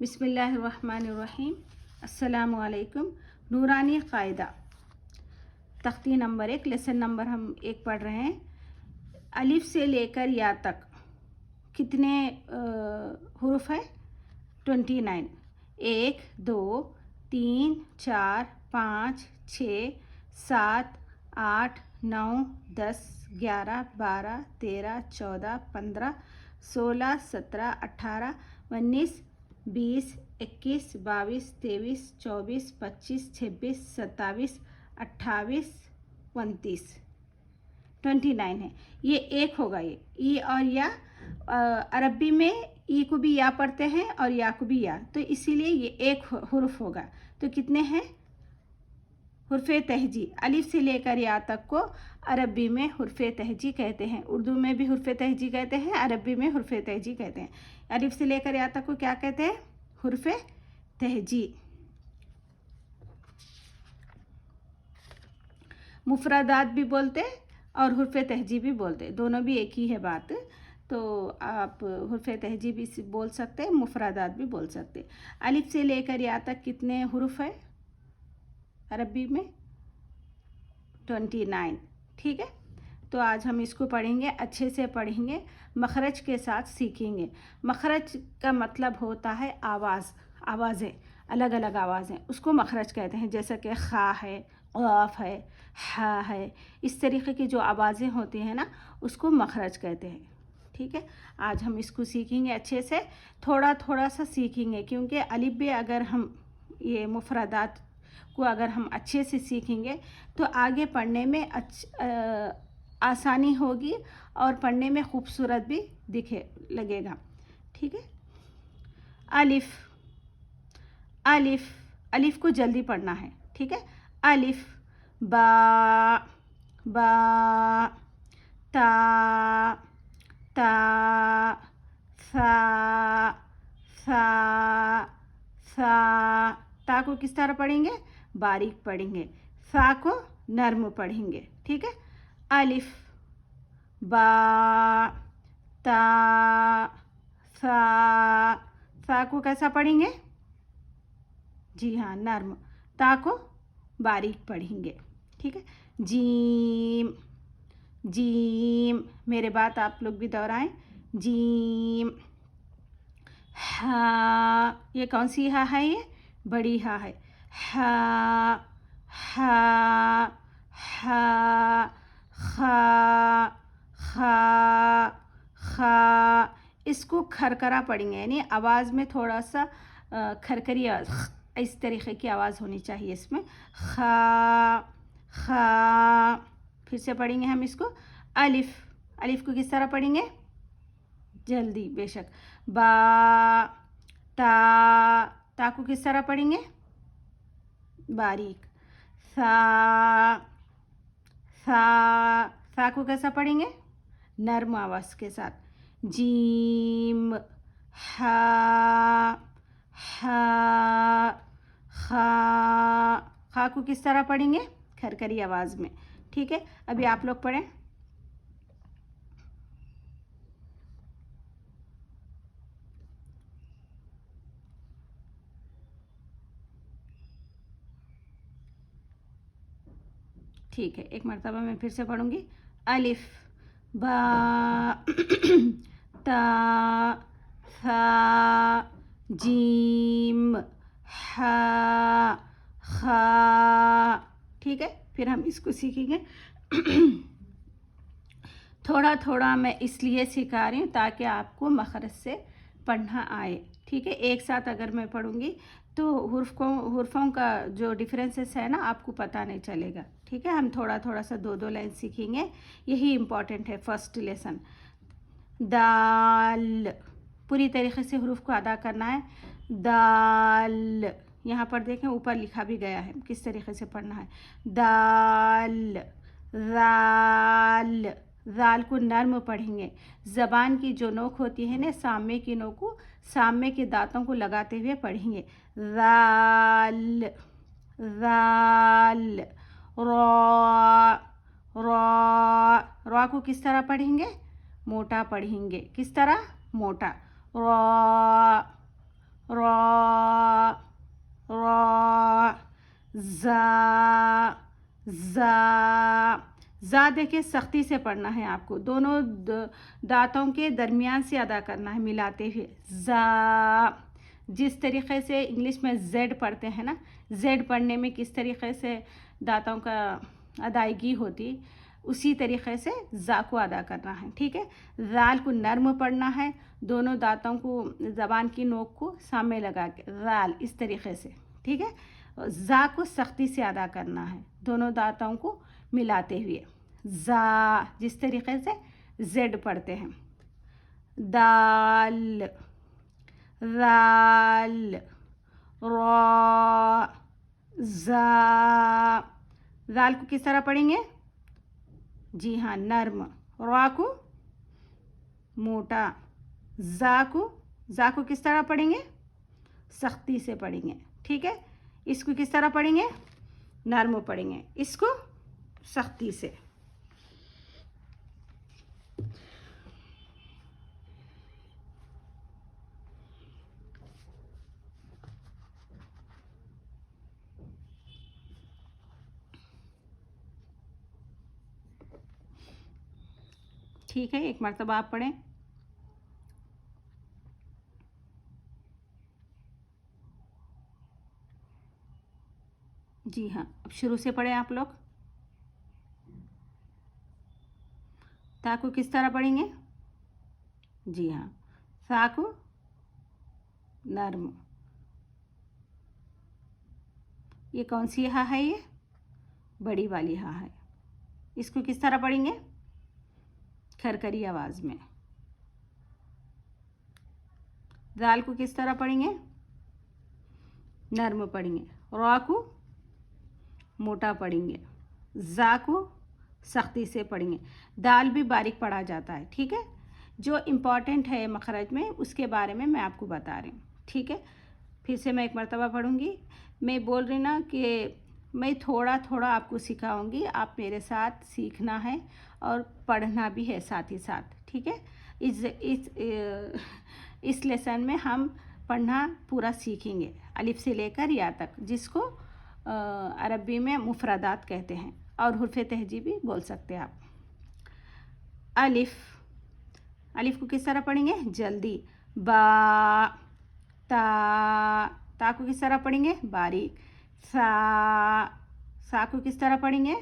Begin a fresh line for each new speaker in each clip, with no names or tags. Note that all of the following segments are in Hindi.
बिस्मिल्लाहिर्रहमानिर्रहीम। अस्सलामु अलैकुम। नूरानी क़ायदा तख्ती नंबर 1 लेसन नंबर हम 1 पढ़ रहे हैं। अलिफ से लेकर या तक कितने हुरूफ है? 29। 1 2 3 4 5 6 7 8 9 10 11 12 13 14 15 16 17 18 19 20 21 22 23 24 25 26 27 28 29 29 है। ये एक होगा। ये ई और या अरबी में ई को भी या पढ़ते हैं और या को भी या, तो इसीलिए ये एक हुर्फ होगा। तो कितने हैं? हुर्फ़े तहजी। अलिफ से लेकर या तक को अरबी में हुर्फ़े तहजी कहते हैं। उर्दू में भी हुर्फ़े तहजी कहते हैं, अरबी में हुर्फ़े तहजी कहते हैं। अलिफ से लेकर या तक को क्या कहते हैं? हुर्फ़े तहजी। मुफरदात भी बोलते और हुर्फ़े तहजी भी बोलते, दोनों भी एक ही है बात। तो आप हुर्फ़े तहजी भी बोल सकते हैं, मुफरदात भी बोल सकते। अलिफ से लेकर या तक कितने हुरूफ है अरबी में? 29। ठीक है, तो आज हम इसको पढ़ेंगे, अच्छे से पढ़ेंगे, मखरज के साथ सीखेंगे। मखरज का मतलब होता है आवाज़, आवाज़ें, अलग अलग आवाज़ें, उसको मखरज कहते हैं। जैसे कि खा है, क़ाफ है, हा है, इस तरीक़े की जो आवाज़ें होती हैं ना, उसको मखरज कहते हैं। ठीक है, आज हम इसको सीखेंगे अच्छे से, थोड़ा थोड़ा सा सीखेंगे, क्योंकि अलिफ बे अगर हम ये मुफरदात को अगर हम अच्छे से सीखेंगे तो आगे पढ़ने में आसानी होगी और पढ़ने में खूबसूरत भी दिखे लगेगा। ठीक है, अलिफ, अलिफ, अलिफ को जल्दी पढ़ना है। ठीक है, अलिफ, बा, बा, ता, ता, सा, सा, सा। ता को किस तरह पढ़ेंगे? बारीक पढ़ेंगे। सा को नर्म पढ़ेंगे। ठीक है, अलिफ, बा, ता, सा। सा को कैसा पढ़ेंगे? जी हाँ, नर्म। ता को बारीक पढ़ेंगे। ठीक है, जीम, जीम, मेरे बात आप लोग भी दोहराएं। जीम, हा, ये कौन सी हा है? ये बड़ी हा है। हा, हा, हा, खा, खा, खा। इसको खरखरा पढ़ेंगे, यानी आवाज़ में थोड़ा सा खरखरी आवाज़, इस तरीक़े की आवाज़ होनी चाहिए इसमें। खा, खा। फिर से पढ़ेंगे हम इसको। अलिफ, अलिफ को किस तरह पढ़ेंगे? जल्दी बेशक। बा, ता, ता को किस तरह पढ़ेंगे? बारीक। सा, सा, सा को कैसा पढ़ेंगे? नर्म आवाज़ के साथ। जीम, हा, हा, खा, खा को किस तरह पढ़ेंगे? खरखरी आवाज़ में। ठीक है, अभी आप लोग पढ़ें। ठीक है, एक मरतबा मैं फिर से पढ़ूँगी। अलिफ, बा, ता, सा, जीम, हा, खा। ठीक है, फिर हम इसको सीखेंगे। थोड़ा थोड़ा मैं इसलिए सिखा रही हूँ ताकि आपको मखरज से पढ़ना आए। ठीक है, एक साथ अगर मैं पढ़ूँगी तो हुर्फ़ों का जो डिफरेंसेस है ना, आपको पता नहीं चलेगा। ठीक है, हम थोड़ा थोड़ा सा 2-2 लाइन सीखेंगे, यही इम्पॉर्टेंट है फर्स्ट लेसन। दाल, पूरी तरीक़े से हुरूफ को अदा करना है। दाल, यहाँ पर देखें ऊपर लिखा भी गया है किस तरीक़े से पढ़ना है। दाल, राल, राल को नर्म पढ़ेंगे। ज़बान की जो नोक होती है ना, सामने की नोक को, सामने के दांतों को लगाते हुए पढ़ेंगे। राल, राल। रॉ, रॉ, रॉ को किस तरह पढ़ेंगे? मोटा पढ़ेंगे। किस तरह? मोटा। रॉ, रा रा, जा देखिए सख्ती से पढ़ना है आपको, दोनों दांतों के दरमियान से अदा करना है मिलाते हुए। जा, जिस तरीक़े से इंग्लिश में जेड पढ़ते हैं ना, जेड पढ़ने में किस तरीक़े से दांतों का अदायगी होती, उसी तरीक़े से जा को अदा करना है, ठीक है। जाल को नर्म पढ़ना है, दोनों दांतों को ज़बान की नोक को सामने लगा के जाल, इस तरीक़े से, ठीक है। जा को सख्ती से अदा करना है, दोनों दांतों को मिलाते हुए। जा, जिस तरीक़े से जेड पढ़ते हैं। दाल, राल, रा, जा। जाल को किस तरह पढ़ेंगे? जी हाँ, नर्म। रा को मोटा। जा को किस तरह पढ़ेंगे? सख्ती से पढ़ेंगे, ठीक है। इसको किस तरह पढ़ेंगे? नर्म पढ़ेंगे, इसको सख्ती से। ठीक है, एक मर्तबा आप पढ़ें। जी हाँ, अब शुरू से पढ़ें आप लोग। ता को किस तरह पढ़ेंगे? जी हाँ, सा को नर्म। ये कौन सी हा है? ये बड़ी वाली हा है। इसको किस तरह पढ़ेंगे? खरखरी आवाज़ में। दाल को किस तरह पढ़ेंगे? नर्म पढ़ेंगे। रा को मोटा पढ़ेंगे। जा को सख्ती से पढ़ेंगे। दाल भी बारीक पढ़ा जाता है, ठीक है। जो इम्पॉर्टेंट है मखरज में, उसके बारे में मैं आपको बता रही हूँ, ठीक है। फिर से मैं एक मर्तबा पढ़ूँगी। मैं बोल रही ना कि मैं थोड़ा थोड़ा आपको सिखाऊंगी, आप मेरे साथ सीखना है और पढ़ना भी है साथ ही साथ, ठीक है। इस लेसन में हम पढ़ना पूरा सीखेंगे, अलिफ से लेकर या तक, जिसको अरबी में मुफरदात कहते हैं और हुर्फ तहजीबी बोल सकते हैं आप। अलिफ को किस तरह पढ़ेंगे? जल्दी। बा, ता को किस तरह पढ़ेंगे? बारीक। सा को किस तरह पढ़ेंगे?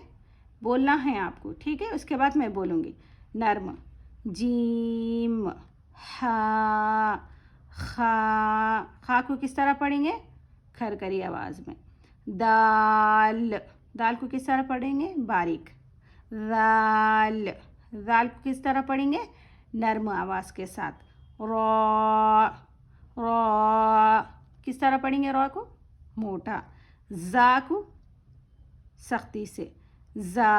बोलना है आपको, ठीक है। उसके बाद मैं बोलूँगी। नर्म। जीम, हा, खा को किस तरह पढ़ेंगे? खरखरी आवाज़ में। दाल को किस तरह पढ़ेंगे? बारीक। दाल को किस तरह पढ़ेंगे? नर्म आवाज़ के साथ। रा किस तरह पढ़ेंगे? रा को मोटा। जा को सख्ती से। जा,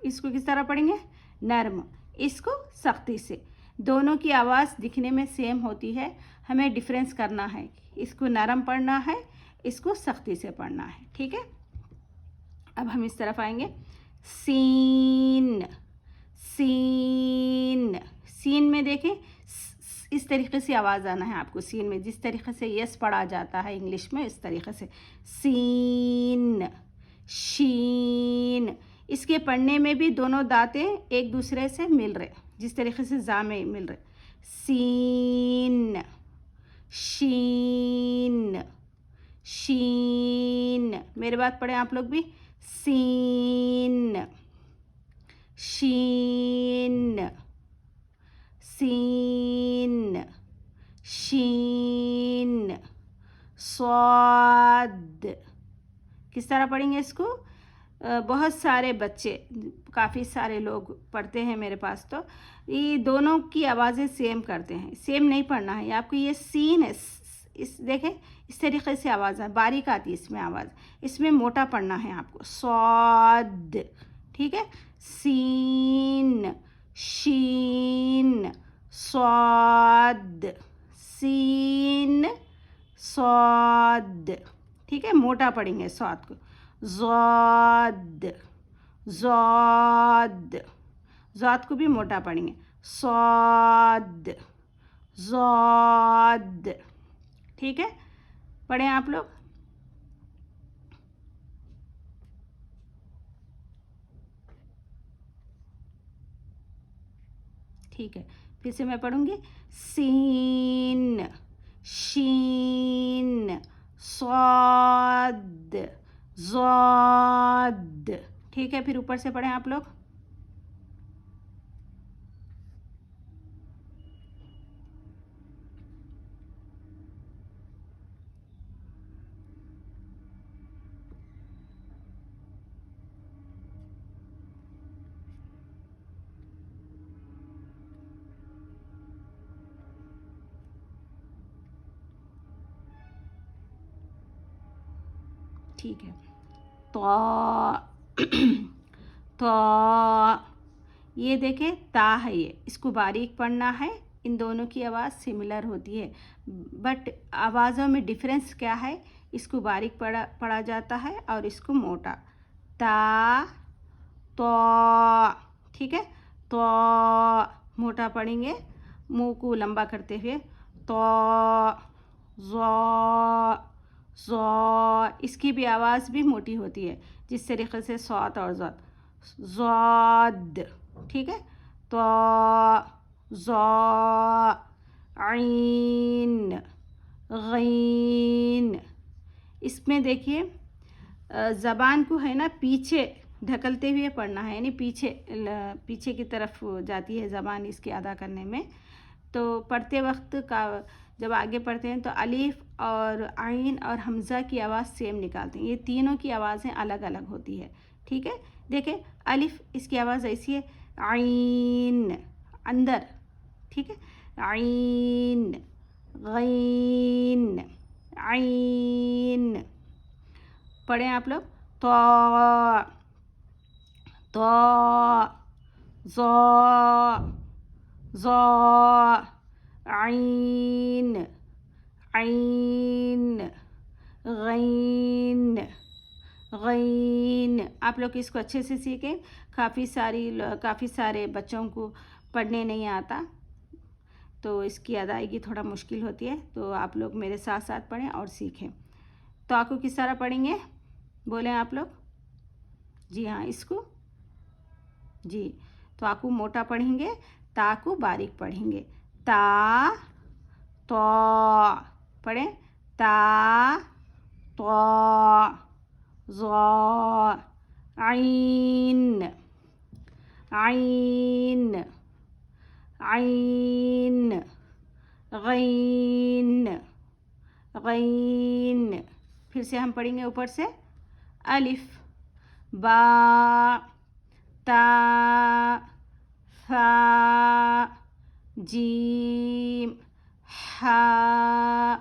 इसको किस तरह पढ़ेंगे? नर्म, इसको सख्ती से। दोनों की आवाज़ दिखने में सेम होती है, हमें डिफरेंस करना है। इसको नरम पढ़ना है, इसको सख्ती से पढ़ना है, ठीक है। अब हम इस तरफ आएंगे। सीन में देखें, इस तरीके से आवाज़ आना है आपको सीन में, जिस तरीके से यस पढ़ा जाता है इंग्लिश में, इस तरीके से। सीन, शीन, इसके पढ़ने में भी दोनों दांतें एक दूसरे से मिल रहे, जिस तरीके से जा में मिल रहे। सीन, शीन, मेरे बात पढ़े आप लोग भी। सीन, शीन, शीन, स्वाद। किस तरह पढ़ेंगे इसको? बहुत सारे बच्चे, काफ़ी सारे लोग पढ़ते हैं मेरे पास, तो ये दोनों की आवाज़ें सेम करते हैं। सेम नहीं पढ़ना है आपको। ये सीन है, इस देखें, इस तरीके से आवाज़ है, बारीक आती है इसमें आवाज़, इसमें मोटा पढ़ना है आपको। स्वाद, ठीक है। सीन, शीन, स्वाद, सीन, स्वाद, ठीक है। मोटा पढ़ेंगे स्वाद को। ज़ाद को भी मोटा पढ़ेंगे। स्वाद, ज़ाद। ठीक है, पढ़ें आप लोग। ठीक है, फिर से मैं पढ़ूंगी। सीन, शीन, स्वाद, ज़ाद। ठीक है, फिर ऊपर से पढ़ें आप लोग। ठीक है, तो तो ये देखें, ता है, ये इसको बारीक पढ़ना है। इन दोनों की आवाज़ सिमिलर होती है, बट आवाज़ों में डिफरेंस क्या है। इसको बारीक पढ़ा जाता है और इसको मोटा। ता, तो, ठीक है, तो मोटा पढ़ेंगे मुंह को लंबा करते हुए। तो, ज़ो, इसकी भी आवाज़ भी मोटी होती है, जिस तरीके से सौत और ज़द, ज़द। ठीक है, तो, ज़ो, आइन, गीन। इसमें देखिए, ज़बान को है ना पीछे ढकलते हुए पढ़ना है, यानी पीछे की तरफ जाती है ज़बान इसकी अदा करने में। तो पढ़ते वक्त का जब आगे पढ़ते हैं तो अलिफ और आइन और हमज़ा की आवाज़ सेम निकालते हैं। ये तीनों की आवाज़ें अलग अलग होती है। ठीक है, देखें, अलिफ इसकी आवाज़ ऐसी है, आइन अंदर। ठीक है, आइन, गीन, आइन। पढ़ें आप लोग। तो, ज़ो, ज़ो, आइन, आइन, गीन, गीन। आप लोग इसको अच्छे से सीखें। काफ़ी सारे बच्चों को पढ़ने नहीं आता, तो इसकी अदायगी थोड़ा मुश्किल होती है। तो आप लोग मेरे साथ साथ पढ़ें और सीखें। तो आपको किस तरह पढ़ेंगे, बोलें आप लोग। जी हाँ, इसको जी, तो आपको मोटा पढ़ेंगे, ता को बारीक पढ़ेंगे। ता, तो, पढ़ें। ता, तो, ज़ो, आइन, आइन, आइन, गीन, गीन। फिर से हम पढ़ेंगे ऊपर से। अलिफ, बा, ता, सा, जीम, हा,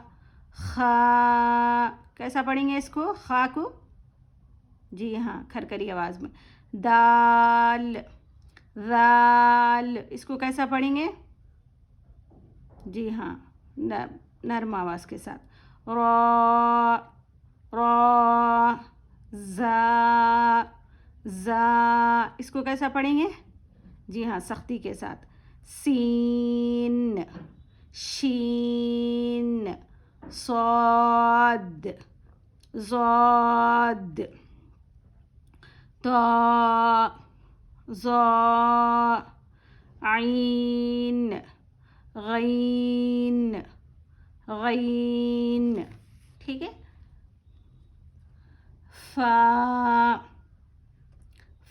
खा। कैसा पढ़ेंगे इसको, खा को। जी हाँ, खरखरी आवाज़ में। दाल, दाल, इसको कैसा पढ़ेंगे। जी हाँ, नर्म आवाज़ के साथ। रो, रो, जा, जा, इसको कैसा पढ़ेंगे। जी हाँ, सख्ती के साथ। सीन, शीन, सौद, ज़ौद, तो, ज़ो, आइन, गीन, गीन। ठीक है, फा,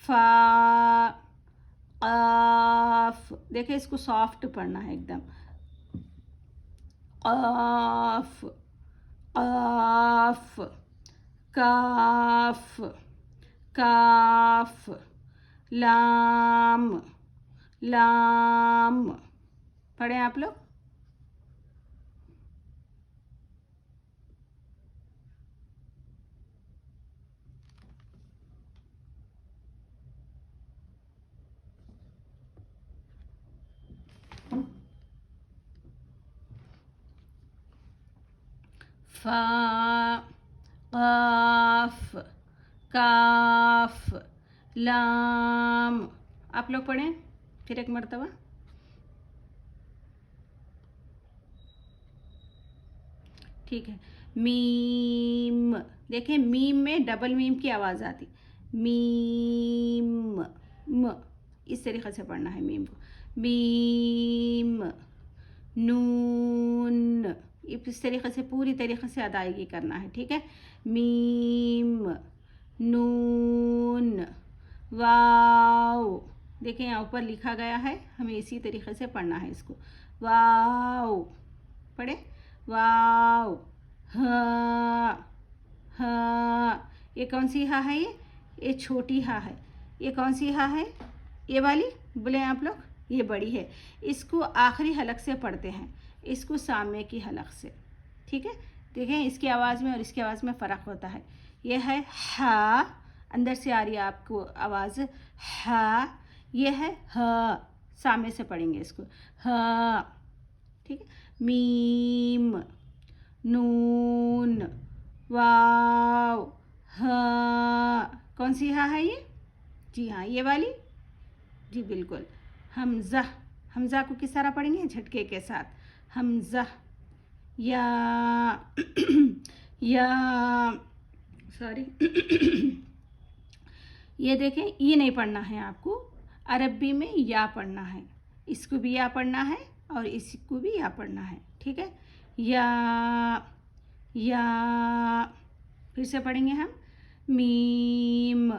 फा, क़ाफ। देखिए, इसको सॉफ्ट पढ़ना है एकदम। क़ाफ, क़ाफ, काफ, काफ, लाम, लाम। पढ़ें आप लोग। फा, क़ाफ, काफ, लाम। आप लोग पढ़ें फिर एक मरतबा। ठीक है। मीम, देखें मीम में डबल मीम की आवाज़ आती, मीम, म, इस तरीक़े से पढ़ना है मीम को। मीम, नून, इस तरीक़े से पूरी तरीक़े से अदायगी करना है, ठीक है। मीम, नून, वाव, देखें यहाँ ऊपर लिखा गया है, हमें इसी तरीक़े से पढ़ना है इसको। वाव, पढ़े, वाव, हाँ, हाँ, ये कौन सी हा है? ये छोटी हा है। ये कौन सी हा है? ये वाली बोले आप लोग, ये बड़ी है। इसको आखिरी हलक से पढ़ते हैं, इसको सामने की हलक से, ठीक है। देखें इसकी आवाज़ में और इसकी आवाज़ में फ़र्क होता है। ये है हा, अंदर से आ रही है आपको आवाज़ हा, ये है ह, सामने से पढ़ेंगे इसको हा, ठीक है। मीम, नून, वाव, हा, कौन सी हा है ये? जी हाँ, ये वाली, जी बिल्कुल। हमज़ा, हमज़ा को किस तरह पढ़ेंगे? झटके के साथ, हमज़ा, या या, सॉरी ये देखें, ये नहीं पढ़ना है आपको, अरबी में या पढ़ना है, इसको भी या पढ़ना है और इसको भी या पढ़ना है, ठीक है। या, फिर से पढ़ेंगे हम, मीम,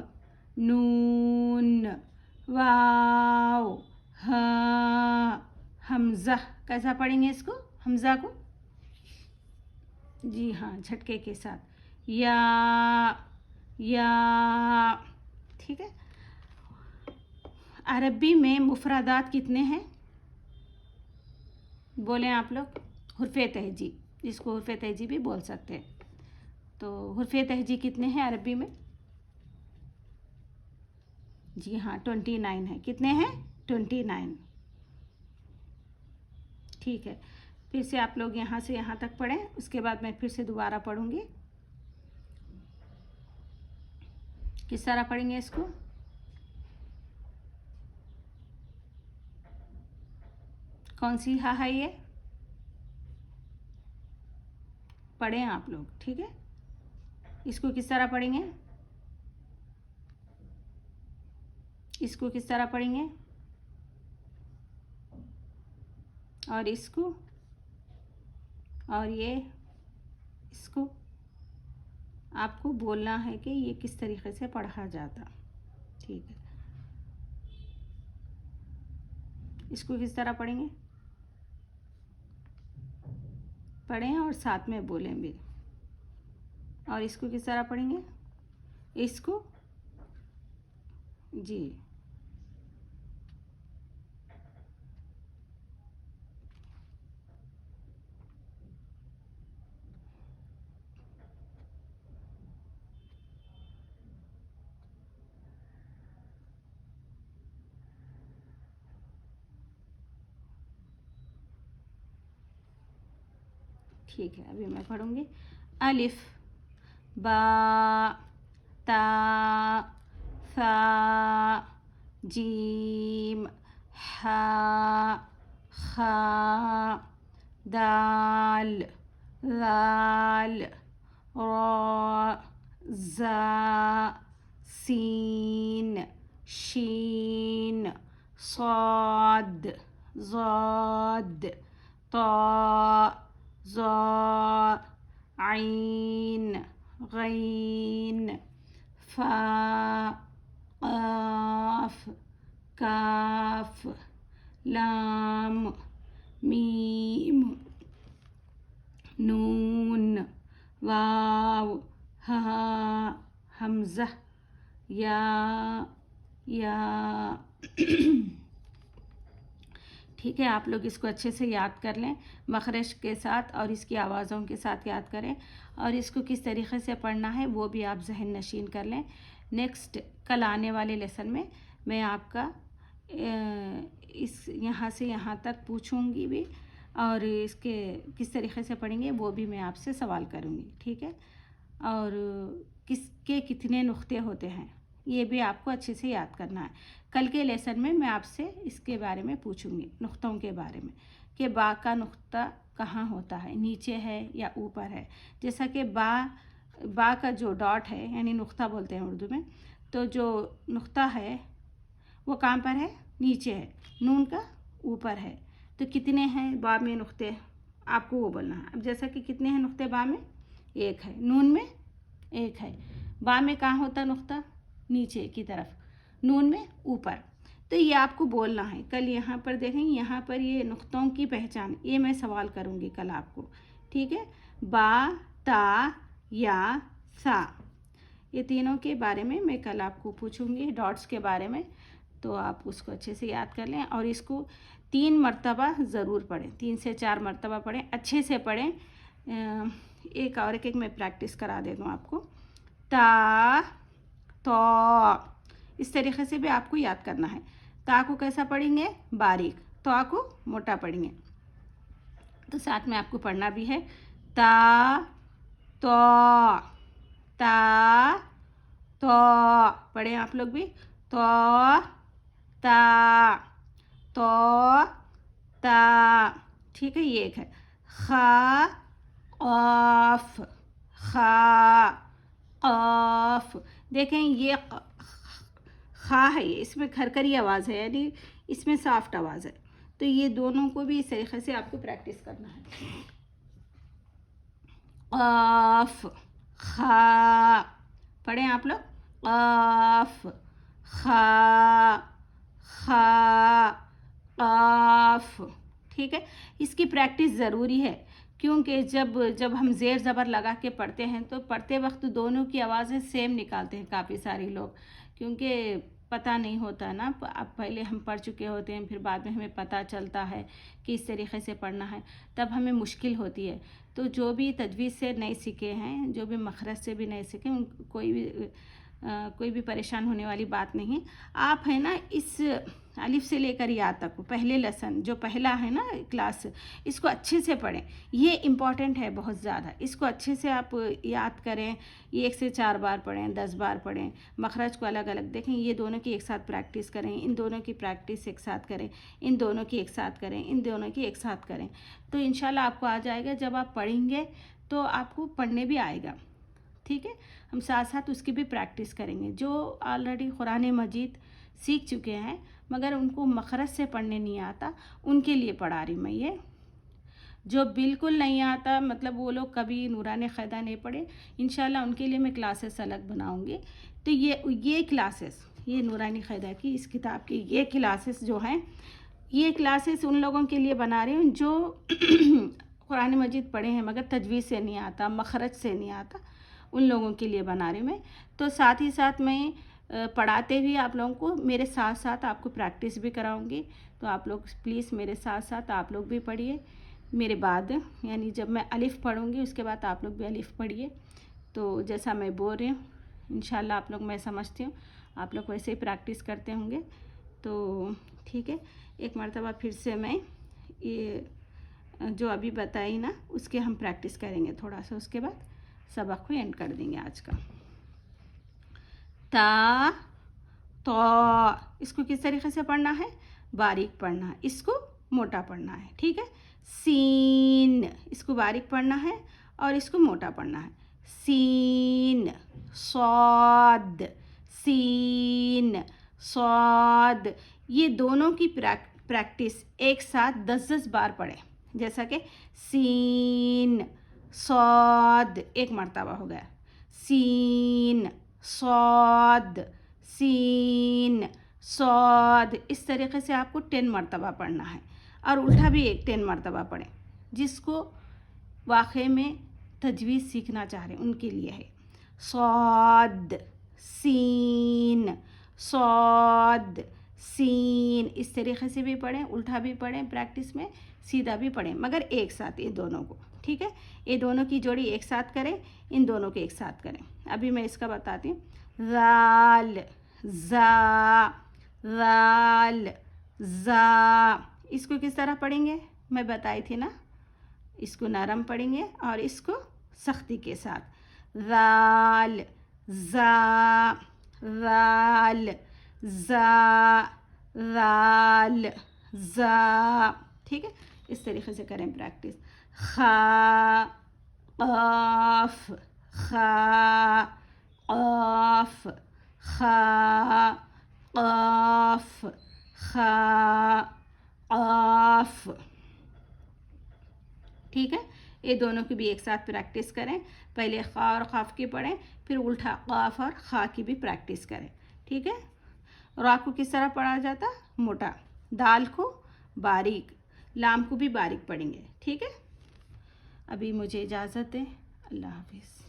नून, वाव, हा, हमज़ा, कैसा पढ़ेंगे इसको, हमज़ा को? जी हाँ, झटके के साथ, या, ठीक है। अरबी में मुफरदात कितने हैं बोलें आप लोग? हुर्फ़े तहजी, जिसको हुर्फ़े तहजी भी बोल सकते हैं। तो हुर्फ़े तहजी कितने हैं अरबी में? जी हाँ, 29 है। कितने हैं? 29, ठीक है। फिर से आप लोग यहाँ से यहाँ तक पढ़ें, उसके बाद मैं फिर से दोबारा पढ़ूँगी। किस तरह पढ़ेंगे इसको? कौन सी हा है ये? पढ़ें आप लोग, ठीक है। इसको किस तरह पढ़ेंगे? इसको किस तरह पढ़ेंगे? और इसको, और ये, इसको आपको बोलना है कि ये किस तरीक़े से पढ़ा जाता, ठीक है। इसको किस तरह पढ़ेंगे? पढ़ें और साथ में बोलें भी। और इसको किस तरह पढ़ेंगे? इसको, जी, ठीक है। अभी मैं पढ़ूँगी। अलिफ, बा, ता, सा, जीम, हा, खा, दाल, लाल, रा, ज़ा, सीन, शीन, साद, ज़ाद, ता, ज़ा, आइन, गैन, फा, क़ाफ, काफ, लाम, मीम, नून, वाव, हा, हमज़ा, या ठीक है। आप लोग इसको अच्छे से याद कर लें, मखरज के साथ और इसकी आवाज़ों के साथ याद करें, और इसको किस तरीक़े से पढ़ना है वो भी आप जहन नशीन कर लें। नेक्स्ट कल आने वाले लेसन में मैं आपका इस यहाँ से यहाँ तक पूछूंगी भी, और इसके किस तरीक़े से पढ़ेंगे वो भी मैं आपसे सवाल करूँगी, ठीक है। और किसके कितने नुक्ते होते हैं ये भी आपको अच्छे से याद करना है। कल के लेसन में मैं आपसे इसके बारे में पूछूंगी, नुक्तों के बारे में, कि बा का नुक्ता कहाँ होता है, नीचे है या ऊपर है। जैसा कि बा का जो डॉट है यानी नुक्ता बोलते हैं उर्दू में, तो जो नुक्ता है वो कहाँ पर है, नीचे है, नून का ऊपर है। तो कितने हैं बा में नुक्ते, आपको वो बोलना है। अब जैसा कि कितने हैं नुक्ते बा में, एक है, नून में एक है। बा में कहाँ होता नुक्ता, नीचे की तरफ, नून में ऊपर। तो ये आपको बोलना है। कल यहाँ पर देखेंगे, यहाँ पर ये नुक्तों की पहचान, ये मैं सवाल करूँगी कल आपको, ठीक है। बा, ता, या, सा, ये तीनों के बारे में मैं कल आपको पूछूंगी, डॉट्स के बारे में। तो आप उसको अच्छे से याद कर लें और इसको 3 मरतबा ज़रूर पढ़ें, 3 से 4 मरतबा पढ़ें, अच्छे से पढ़ें। एक और एक मैं प्रैक्टिस करा देता हूँ आपको। ता, तो, इस तरीके से भी आपको याद करना है। ता को कैसा पढ़ेंगे, बारीक, तो को मोटा पढ़ेंगे। तो साथ में आपको पढ़ना भी है, ता, तो, ता, तो, पढ़े आप लोग भी, तो, ता, तो, ता, ठीक है। ये एक है, खा, ऑफ, खा, ऑफ। देखें ये खा है, ये इसमें खरखरी आवाज़ है, यानी इसमें सॉफ्ट आवाज़ है। तो ये दोनों को भी इस तरीके से आपको प्रैक्टिस करना है। ऑफ, खा, पढ़ें आप लोग, ऑफ, खा, खा, ऑफ, ठीक है। इसकी प्रैक्टिस ज़रूरी है, क्योंकि जब हम ज़ेर ज़बर लगा के पढ़ते हैं तो पढ़ते वक्त दोनों की आवाज़ें सेम निकालते हैं काफ़ी सारे लोग, क्योंकि पता नहीं होता ना। अब पहले हम पढ़ चुके होते हैं, फिर बाद में हमें पता चलता है कि इस तरीके से पढ़ना है, तब हमें मुश्किल होती है। तो जो भी तजवीज़ से नहीं सीखे हैं, जो भी मखरज से भी नहीं सीखे, कोई भी परेशान होने वाली बात नहीं। आप है ना, इस अलिफ से लेकर या तक पहले लेसन, जो पहला है ना क्लास, इसको अच्छे से पढ़ें। ये इम्पॉर्टेंट है बहुत ज़्यादा, इसको अच्छे से आप याद करें। ये 1 से 4 बार पढ़ें, 10 बार पढ़ें। मखरज को अलग अलग देखें, ये दोनों की एक साथ प्रैक्टिस करें, इन दोनों की प्रैक्टिस एक साथ करें, इन दोनों की एक साथ करें, इन दोनों की एक साथ करें। तो इंशाल्लाह आपको आ जाएगा। जब आप पढ़ेंगे तो आपको पढ़ने भी आएगा, ठीक है। हम साथ साथ उसकी भी प्रैक्टिस करेंगे। जो ऑलरेडी कुरान मजीद सीख चुके हैं मगर उनको मखरज से पढ़ने नहीं आता, उनके लिए पढ़ा रही मैं ये। जो बिल्कुल नहीं आता, मतलब वो लोग कभी नूरानी क़ायदा नहीं पढ़े, इंशाल्लाह उनके लिए मैं क्लासेस अलग बनाऊंगी। तो ये क्लासेस, ये नूरानी क़ायदा की इस किताब की ये क्लासेस जो हैं, ये क्लासेस उन लोगों के लिए बना रही हूँ जो कुरान मजीद पढ़े हैं मगर तजवीज़ से नहीं आता, मखरज से नहीं आता, उन लोगों के लिए बना रही मैं। तो साथ ही साथ मैं पढ़ाते हुए आप लोगों को मेरे साथ साथ आपको प्रैक्टिस भी कराऊंगी। तो आप लोग प्लीज़ मेरे साथ साथ आप लोग भी पढ़िए मेरे बाद, यानी जब मैं अलिफ़ पढ़ूंगी उसके बाद आप लोग भी अलिफ़ पढ़िए। तो जैसा मैं बोल रही हूँ इंशाल्लाह आप लोग, मैं समझती हूँ आप लोग वैसे ही प्रैक्टिस करते होंगे। तो ठीक है, एक मरतबा फिर से मैं ये जो अभी बताई ना उसके हम प्रैक्टिस करेंगे थोड़ा सा, उसके बाद सबक को एंड कर देंगे आज का। ता, तो, इसको किस तरीके से पढ़ना है, बारीक पढ़ना है, इसको मोटा पढ़ना है, ठीक है। सीन, इसको बारीक पढ़ना है और इसको मोटा पढ़ना है। सीन, सौद, सीन, सौद, ये दोनों की प्रैक्टिस एक साथ 10-10 बार पढ़ें। जैसा कि सीन, सौद, एक मरतबा हो गया, सीन, सौद, सीन, सौद। इस तरीके से आपको 10 मरतबा पढ़ना है और उल्टा भी 10 मरतबा पढ़ें। जिसको वाक़ई में तजवीज़ सीखना चाह रहे हैं उनके लिए है। सौद, सीन, सौद, सीन, इस तरीके से भी पढ़ें, उल्टा भी पढ़ें प्रैक्टिस में, सीधा भी पढ़ें, मगर एक साथ ये दोनों को, ठीक है। ये दोनों की जोड़ी एक साथ करें, इन दोनों के एक साथ करें। अभी मैं इसका बताती हूँ। राल, जा, राल, जा, इसको किस तरह पढ़ेंगे मैं बताई थी ना, इसको नरम पढ़ेंगे और इसको सख्ती के साथ। राल, जा, राल, जा, राल, जा, ठीक है। इस तरीके से करें प्रैक्टिस। खा, क़ाफ़, खा, क़ाफ़, खा, क़ाफ़, खा, क़ाफ़। ठीक है, ये दोनों की भी एक साथ प्रैक्टिस करें। पहले खा और क़ाफ़ की पढ़ें, फिर उल्टा क़ाफ़ और खा की भी प्रैक्टिस करें। ठीक है, रा को किस तरह पढ़ा जाता? मोटा, दाल को बारीक, लाम को भी बारीक पढ़ेंगे। ठीक है, अभी मुझे इजाज़त दें। अल्लाह हाफिज़।